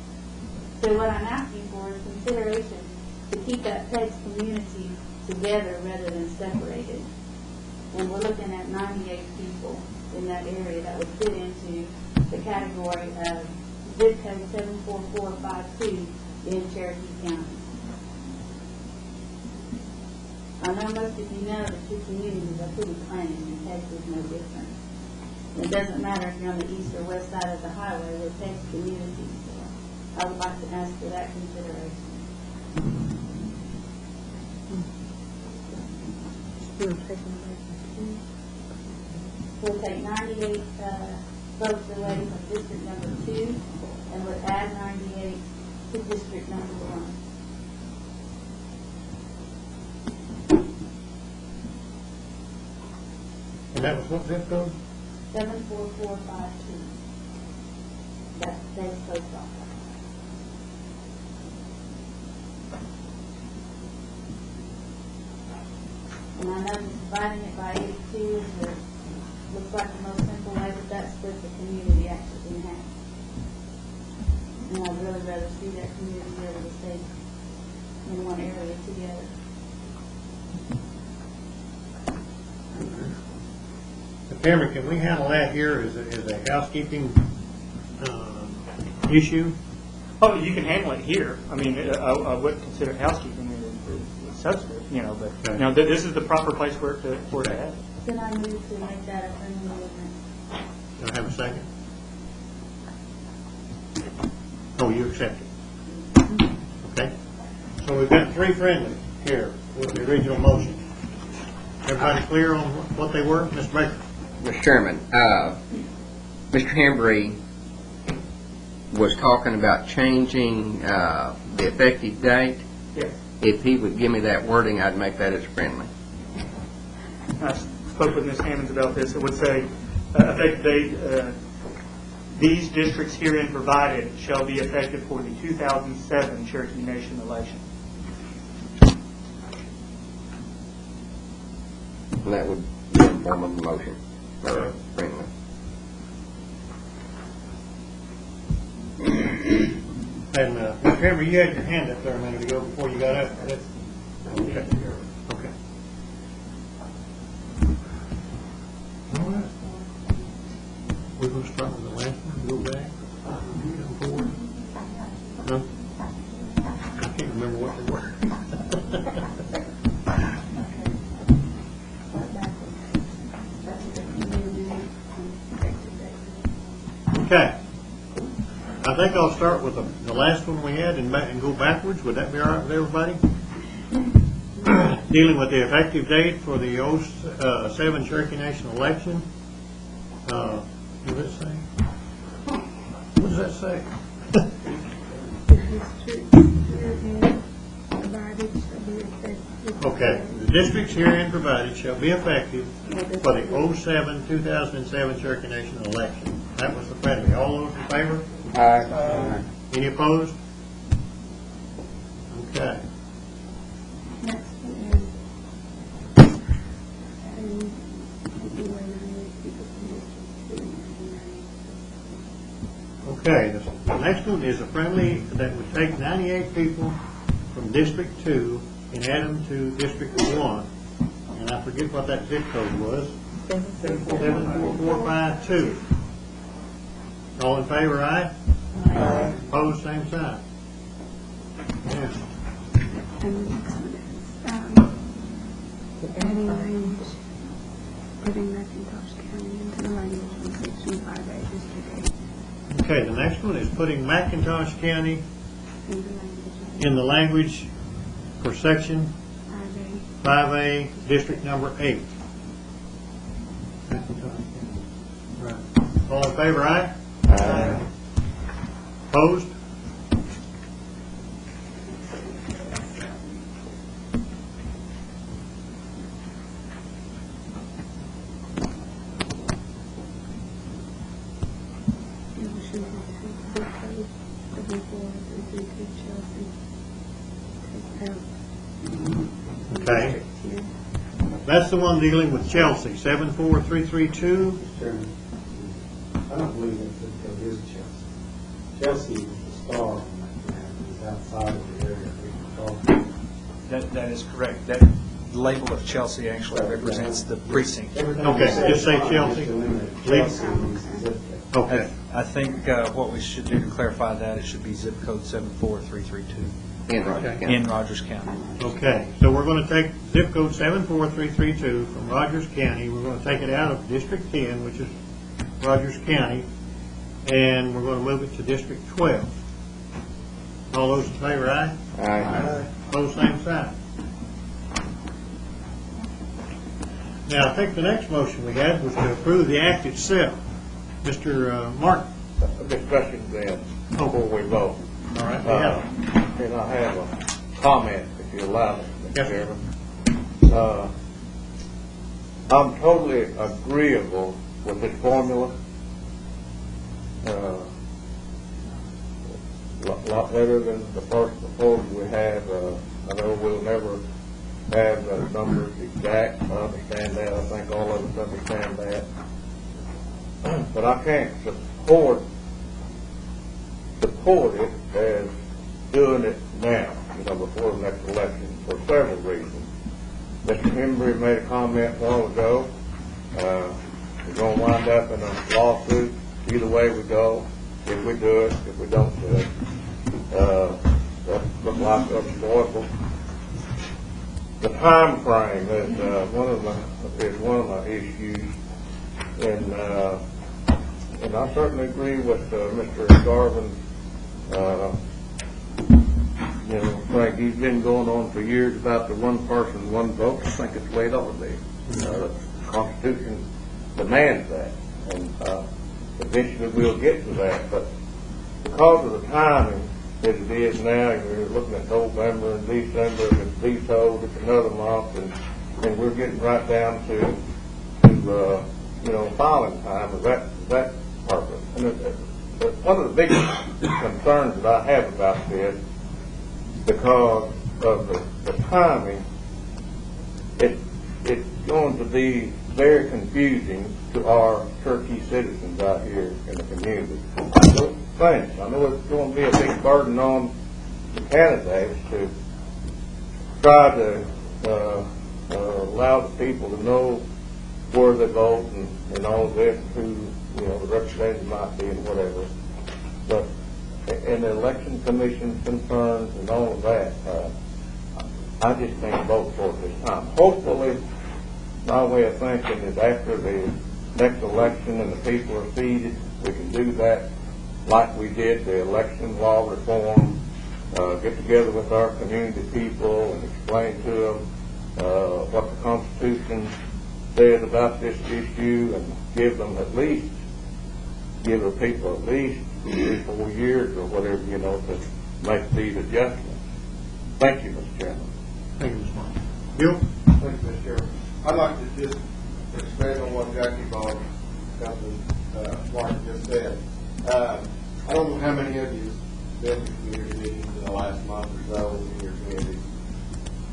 So what I'm asking for is consideration to keep that PEGS community together rather than separated. And we're looking at 98 people in that area that would fit into the category of zip code 74452 in Cherokee County. I know most of you know that your communities are pretty plain, and PEGS is no different. It doesn't matter if you're on the east or west side of the highway, we're PEGS communities. So I would like to ask for that consideration. We'll take 98 votes away from District number 2 and would add 98 to District number 1. And that was what zip code? 74452. That's David Post Office. And I know just dividing it by 82 looks like the most simple way, but that splits the community actually in half. And I'd really rather see that community be able to stay in one area together. Cameron, can we handle that here as a housekeeping issue? Oh, you can handle it here. I mean, I wouldn't consider housekeeping a substantive, you know, but, you know, this is the proper place for it to have. Then I move to make that a friendly amendment. Do I have a second? Oh, you accept it? Okay. So we've got 3 friendly here with the original motion. Everybody clear on what they were? Mr. Baker? Mr. Chairman, Mr. Hembry was talking about changing the effective date. Yes. If he would give me that wording, I'd make that as friendly. I spoke with Ms. Hammonds about this. It would say, effective date, these districts herein provided shall be effective for the 2007 Cherokee Nation election. And that would be in form of a motion, or friendly. And Mr. Henry, you had your hand up there a minute ago before you got up. Okay. Okay. All right. We're going to start with the last one. Go back. Come forward. No? I can't remember what they were. Okay. I think I'll start with the last one we had and go backwards. Would that be all right with everybody? Dealing with the effective date for the 07 Cherokee Nation election. What does it say? What does that say? Okay. The districts herein provided shall be effective for the 2007 Cherokee Nation election. That was the friendly. All those in favor? Aye. Any opposed? Okay. Next one Okay, the next one is a friendly that would take 98 people from District 2 and add them to District 1. And I forget what that zip code was. 74452. All in favor, aye? Aye. Opposed, same sign. Yeah. And the next one is adding language, putting McIntosh County into the language in Section 5A, District 8. Okay, the next one is putting McIntosh County in the language for Section 5A, District number 8. Right. All in favor, aye? Aye. Opposed? Okay. That's the one dealing with Chelsea, 74332. Mr. Chairman, I don't believe that zip code is Chelsea. Chelsea is the star on that map, is outside of the area we can talk. That is correct. That label of Chelsea actually represents the precinct. Okay, just say Chelsea. Chelsea is the zip code. Okay. I think what we should do to clarify that, it should be zip code 74332 In Rogers County. in Rogers County. Okay, so we're going to take zip code 74332 from Rogers County. We're going to take it out of District 10, which is Rogers County, and we're going to move it to District 12. All those in favor, aye? Aye. Opposed, same sign. Now, I think the next motion we had was to approve the act itself. Mr. Martin. Discussion then, before we vote. All right, And I have a comment, if you allow me, Yes, Mr. sir. Chairman. I'm totally agreeable with this formula. A lot better than the first proposal we had. I know we'll never have the numbers exact. I understand that. I think all of us understand that. But I can't support it as doing it now, before the next election, for several reasons. Mr. Embry made a comment a while ago. We're going to wind up in a lawsuit either way we go, if we do it, if we don't do it. That looks like unavoidable. The time frame is one of my issues, and I certainly agree with Mr. Garvin's. Frank, he's been going on for years about the one person, one vote. I think it's the way it ought to be. The Constitution demands that, and eventually we'll get to that. But because of the timing that it is now, you're looking at November and December, and it's vetoed, it's another month, and we're getting right down to filing time of that purpose. And one of the biggest concerns that I have about this, because of the timing, it's going to be very confusing to our Cherokee citizens out here in the community. I know it's going to be a big burden on the candidates to try to allow the people to know where they vote and all of this, who the representative might be and whatever. But in the election commission concerns and all of that, I just can't vote for it this time. Hopefully, my way of thinking is after the next election and the people are seated, we can do that like we did the election law reform, get together with our community people and explain to them what the Constitution says about this issue, and give the people at least 3 or 4 years or whatever, to make these adjustments. Thank you, Mr. Chairman. Thank you, Mr. Martin. Bill? Thank you, Mr. Chairman. I'd like to just expand on what Jackie Bob, Councilman Martin just said. I don't know how many of you have been to community meetings in the last month or so in your community,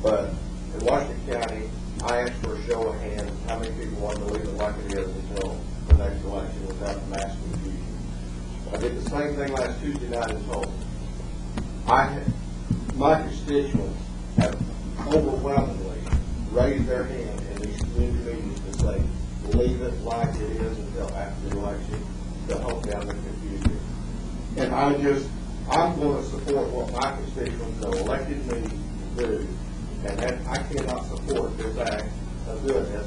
but in Washington County, I asked for a show of hands how many people want to leave it like it is until the next election without mass confusion. I did the same thing last Tuesday night in Tulsa. My constituents have overwhelmingly raised their hand in these community meetings to say, leave it like it is until after the election to help down the confusion. And I'm going to support what my constituents have elected me to do, and that I cannot support this act of doing this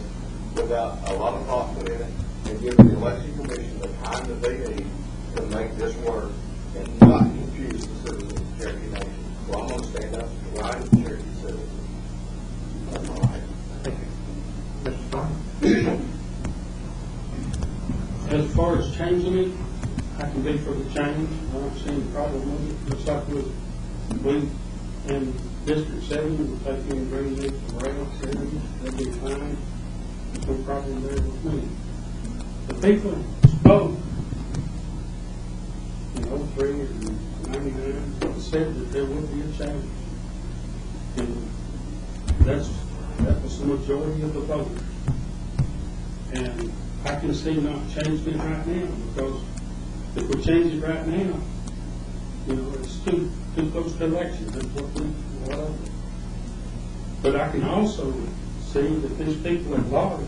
without a lot of thought put in it and giving the election commission the time that they need to make this work and not confuse the citizens of Cherokee Nation. So I'm going to stand up for the right of the Cherokee citizens. That's all I have. Thank you. Mr. Starr? As far as changing it, I can be for the change. I don't see any problem with it. Just like we in District 7, we're taking bringing it from rail 7, that'd be fine. There's no problem there with me. The people spoke in 03 and 99 said that there would be a change. And that was the majority of the voters. And I can see not changing it right now, because if we change it right now, it's too close to election. That's what But I can also see that these people at large,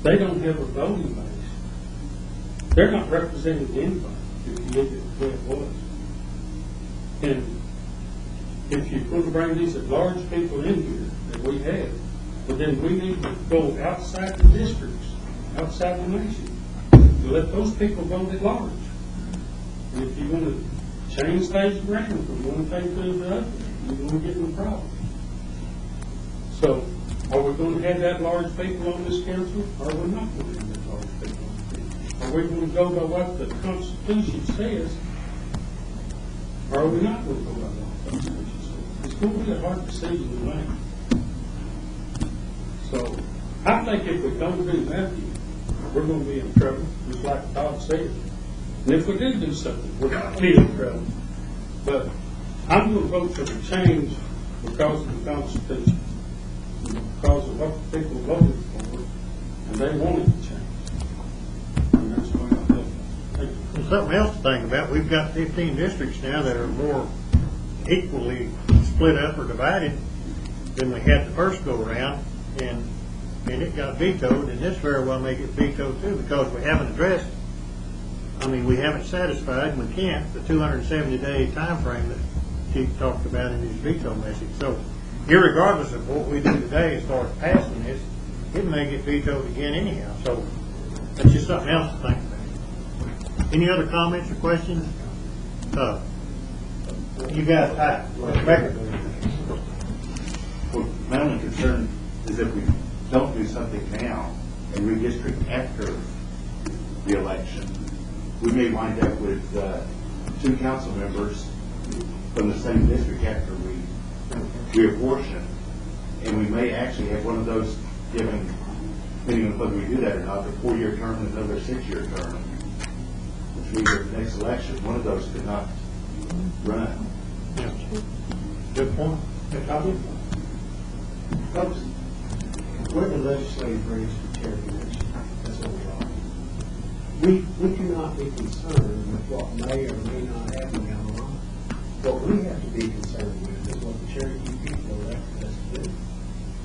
they don't have a voting base. They're not representing anybody, if you look at the way it was. And if you're going to bring these at large people in here that we have, but then we need to go outside the districts, outside the nation, to let those people vote at large. And if you're going to change things around from one thing to the other, you're going to get in a problem. So, are we going to have that large people on this council, or are we not going to have that large people on the council? Are we going to go by what the Constitution says, or are we not going to go by what the Constitution says? It's going to be a hard decision to make. So I think if we don't do that, we're going to be in trouble, just like Todd said. And if we do something, we're going to be in trouble. But I'm going to vote for the change because of the Constitution, because of what the people voted for, and they wanted to change. And that's why I feel. And something else to think about, we've got 15 districts now that are more equally split up or divided than we had the first go around, and it got vetoed, and this very well may get vetoed too, because we haven't addressed, we haven't satisfied, and we can't, the 270-day time frame that Chief talked about in his veto message. So, irregardless of what we do today as far as passing this, it may get vetoed again anyhow. So, that's just something else to think about. Any other comments or questions? You guys, record. Well, my only concern is if we don't do something now and redistrict after the election, we may wind up with 2 council members from the same district after we reapportion, and we may actually have one of those given, depending on whether we do that or not, a 4-year term and another 6-year term, which means at the next election, one of those could not run. Yeah. Good point. Folks, we're the legislative branch of the Cherokee Nation. That's what we are. We cannot be concerned with what may or may not happen down the line. What we have to be concerned with is what the Cherokee people elected us to do.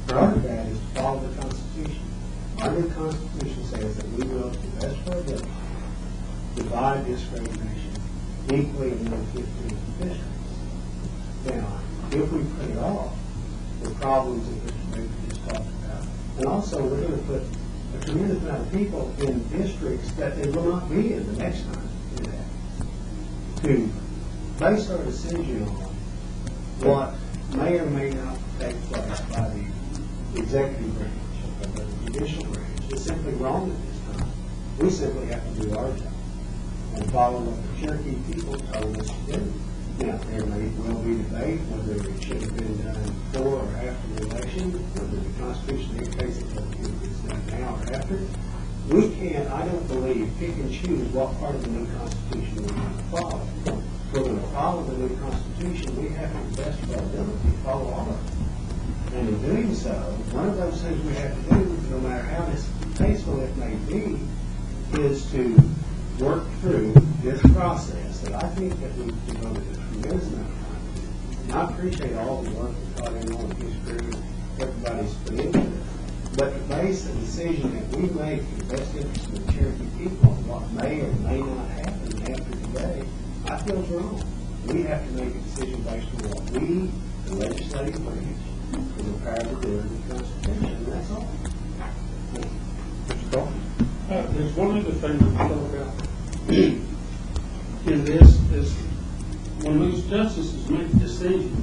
Part of that is to follow the Constitution. Our new Constitution says that we will, to the best of our ability, divide this great nation equally among 15 districts. Now, if we put it off, the problems that Mr. Baker just talked about, and also we're going to put a tremendous amount of people in districts that they will not be in the next time we do that, to base our decision on what may or may not take place by the executive branch or the judicial branch is simply wrong at this time. We simply have to do our job and follow what the Cherokee people told us to do. Now, there may well be debate whether it should have been done before or after the election, whether the Constitution dictates that it's done now or after. We can't, I don't believe, pick and choose what part of the new Constitution we're going to follow. If we're going to follow the new Constitution, we have to, the best of our ability, follow all of it. And in doing so, one of those things we have to do, no matter how distasteful it may be, is to work through this process that I think that we've devoted a tremendous amount of time to. And I appreciate all the work that Todd and all of his crew, everybody's put into it. But to base a decision that we make in the best interest of the Cherokee people on what may or may not happen after today, I feel is wrong. We have to make a decision based on what we, the legislative branch, is empowered to do in the Constitution, and that's all. There's one other thing to talk about in this is when these justices make a decision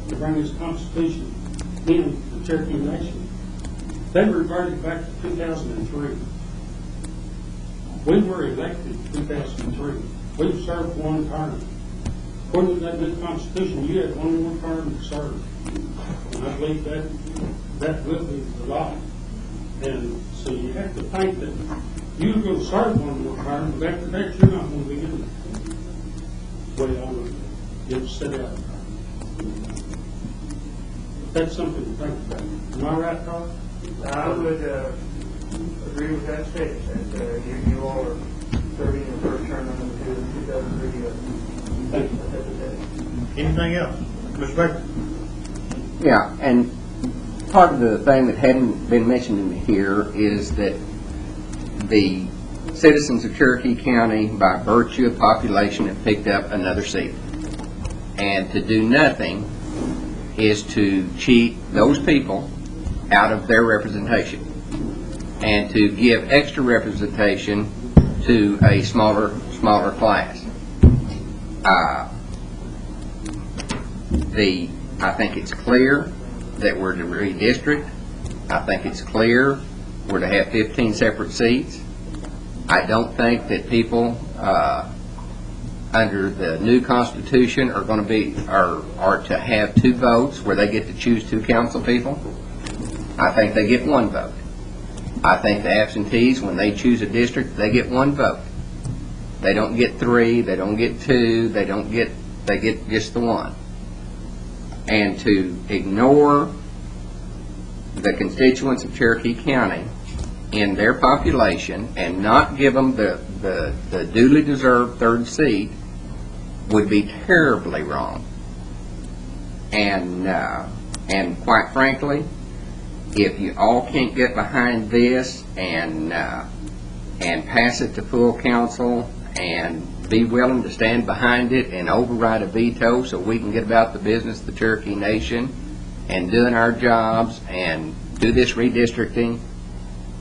to bring this Constitution in the Cherokee Nation, they reverted back to 2003. We were elected in 2003. We've served one term. According to that new Constitution, you had one more term to serve. And I believe that will be the law. And so you have to think that you're going to serve one more term, but after that, you're not going to be in it. Well, you'll sit out. That's something to think about. Am I right, Todd? I would agree with that statement. That you all are serving your first term until 2003. Thank you. Anything else? Mr. Baker? Yeah, and part of the thing that hadn't been mentioned in here is that the citizens of Cherokee County, by virtue of population, have picked up another seat. And to do nothing is to cheat those people out of their representation and to give extra representation to a smaller class. I think it's clear that we're to redistrict. I think it's clear we're to have 15 separate seats. I don't think that people under the new Constitution are going to be are to have 2 votes where they get to choose 2 council people. I think they get one vote. I think the absentees, when they choose a district, they get one vote. They don't get 3, they don't get 2, they get just the one. And to ignore the constituents of Cherokee County in their population and not give them the duly deserved 3rd seat would be terribly wrong. And quite frankly, if you all can't get behind this and pass it to full council and be willing to stand behind it and override a veto so we can get about the business of the Cherokee Nation and doing our jobs and do this redistricting,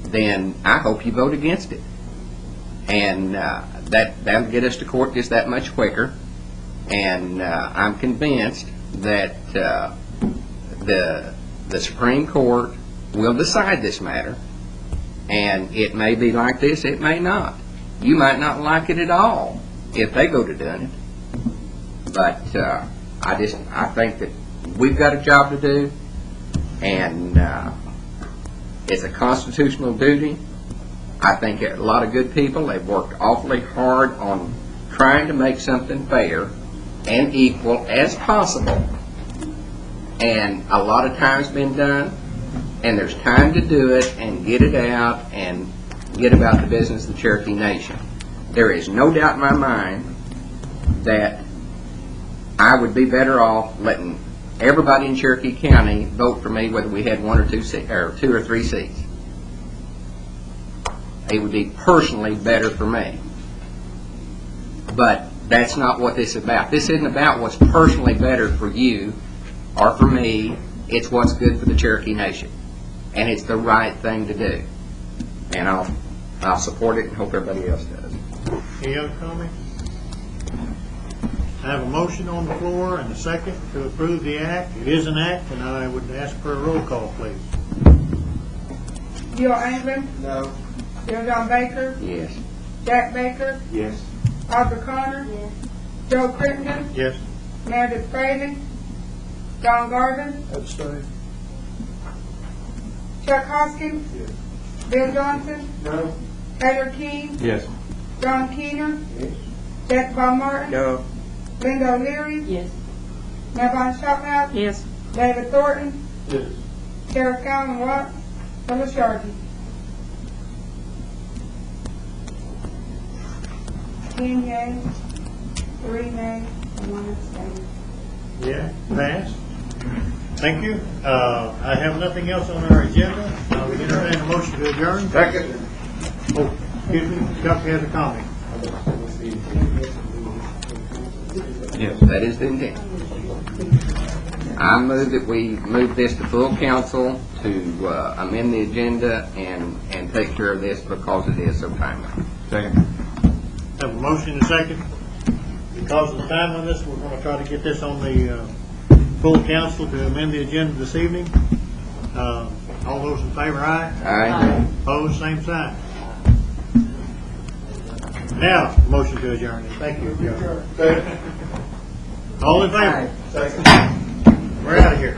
then I hope you vote against it. And that'll get us to court just that much quicker. And I'm convinced that the Supreme Court will decide this matter. And it may be like this, it may not. You might not like it at all if they go to doing it. But I think that we've got a job to do, and it's a constitutional duty. I think a lot of good people have worked awfully hard on trying to make something fair and equal as possible. And a lot of time's been done, and there's time to do it and get it out and get about the business of the Cherokee Nation. There is no doubt in my mind that I would be better off letting everybody in Cherokee County vote for me whether we had 1 or 2 seats, or 2 or 3 seats. It would be personally better for me. But that's not what this is about. This isn't about what's personally better for you or for me. It's what's good for the Cherokee Nation. And it's the right thing to do. And I'll support it and hope everybody else does. Any other comments? I have a motion on the floor and a second to approve the act. It is an act, and I would ask for a roll call, please. Bill England, No. Bill John Baker, Yes. Jack Baker, Yes. Audra Connor, Joe Crittenden, Yes. Meredith Brady, John Garvin, Abstain. Chuck Hoskins, Yes. Bill Johnson, No. Taylor Keene, Yes. John Keener, Yes. Jack Bob Martin, No. Linda O'Leary, Yes. Nevon Shophouse, Yes. David Thornton, Yes. Sheriff Calvin Watts, Phyllis Sharkey. 10 yeas, 3 nays, and 1 abstention. Yeah, passed. Thank you. I have nothing else on our agenda. I would entertain a motion to adjourn. Second. Oh, excuse me, Chuck has a comment. Yes. That is the intent. I move that we move this to full council to amend the agenda and take care of this because it is so timely. Second. Have a motion and a second. Because of the time on this, we're going to try to get this on the full council to amend the agenda this evening. All those in favor, aye? Aye. Opposed, same sign. Now, motion to adjourn. Thank you. All in favor? We're out of here.